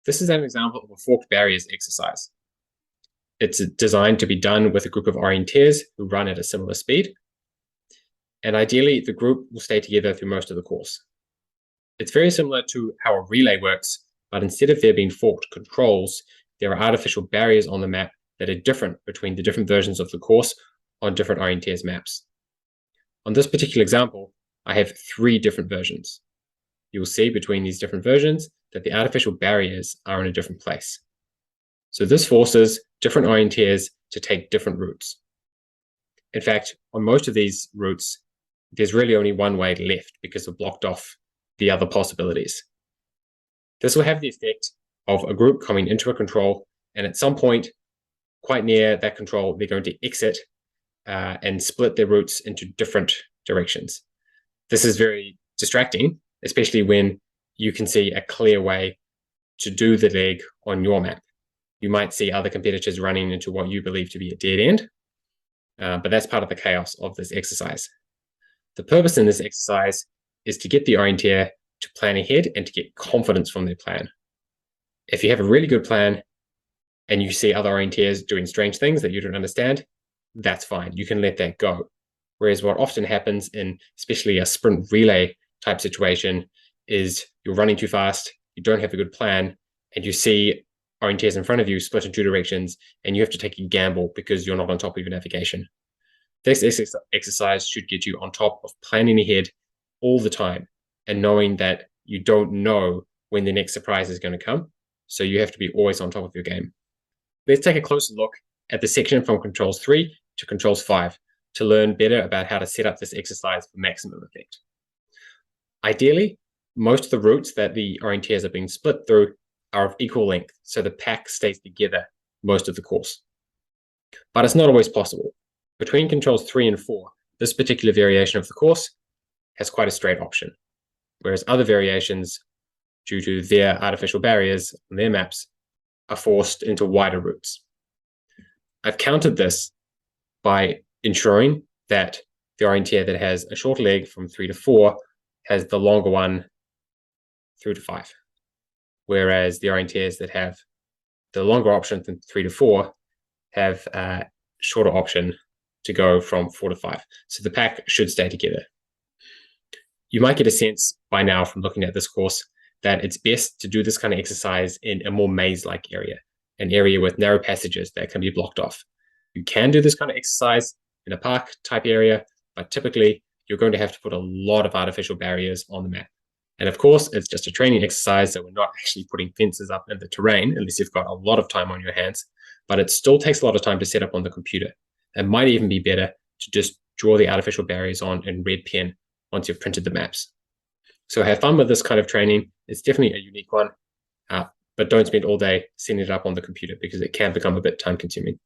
This is an example of a forked barriers exercise. It's designed to be done with a group of orienteers who run at a similar speed. And ideally, the group will stay together through most of the course. It's very similar to how a relay works, but instead of there being forked controls, there are artificial barriers on the map that are different between the different versions of the course on different orienteers maps. On this particular example, I have 3 different versions. You'll see between these different versions that the artificial barriers are in a different place. So this forces different orienteers to take different routes. In fact, on most of these routes, there's really only one way left because we've blocked off the other possibilities. This will have the effect of a group coming into a control, and at some point, quite near that control, they're going to exit and split their routes into different directions. This is very distracting, especially when you can see a clear way to do the leg on your map. You might see other competitors running into what you believe to be a dead end, but that's part of the chaos of this exercise. The purpose in this exercise is to get the orienteer to plan ahead and to get confidence from their plan. If you have a really good plan and you see other orienteers doing strange things that you don't understand, that's fine. You can let that go. Whereas what often happens in especially a sprint relay type situation is you're running too fast, you don't have a good plan, and you see orienteers in front of you split in 2 directions, and you have to take a gamble because you're not on top of your navigation. This exercise should get you on top of planning ahead all the time and knowing that you don't know when the next surprise is going to come. So you have to be always on top of your game. Let's take a closer look at the section from controls 3 to controls 5 to learn better about how to set up this exercise for maximum effect. Ideally, most of the routes that the orienteers are being split through are of equal length, so the pack stays together most of the course. But it's not always possible. Between controls 3 and 4, this particular variation of the course has quite a straight option, whereas other variations, due to their artificial barriers on their maps, are forced into wider routes. I've countered this by ensuring that the orienteer that has a short leg from 3 to 4 has the longer one through to 5, whereas the orienteers that have the longer option from 3 to 4 have a shorter option to go from 4 to 5. So the pack should stay together. You might get a sense by now from looking at this course that it's best to do this kind of exercise in a more maze-like area, an area with narrow passages that can be blocked off. You can do this kind of exercise in a park type area, but typically you're going to have to put a lot of artificial barriers on the map. And of course, it's just a training exercise, so we're not actually putting fences up in the terrain unless you've got a lot of time on your hands, but it still takes a lot of time to set up on the computer. It might even be better to just draw the artificial barriers on in red pen once you've printed the maps. So have fun with this kind of training. It's definitely a unique one, but don't spend all day setting it up on the computer because it can become a bit time consuming.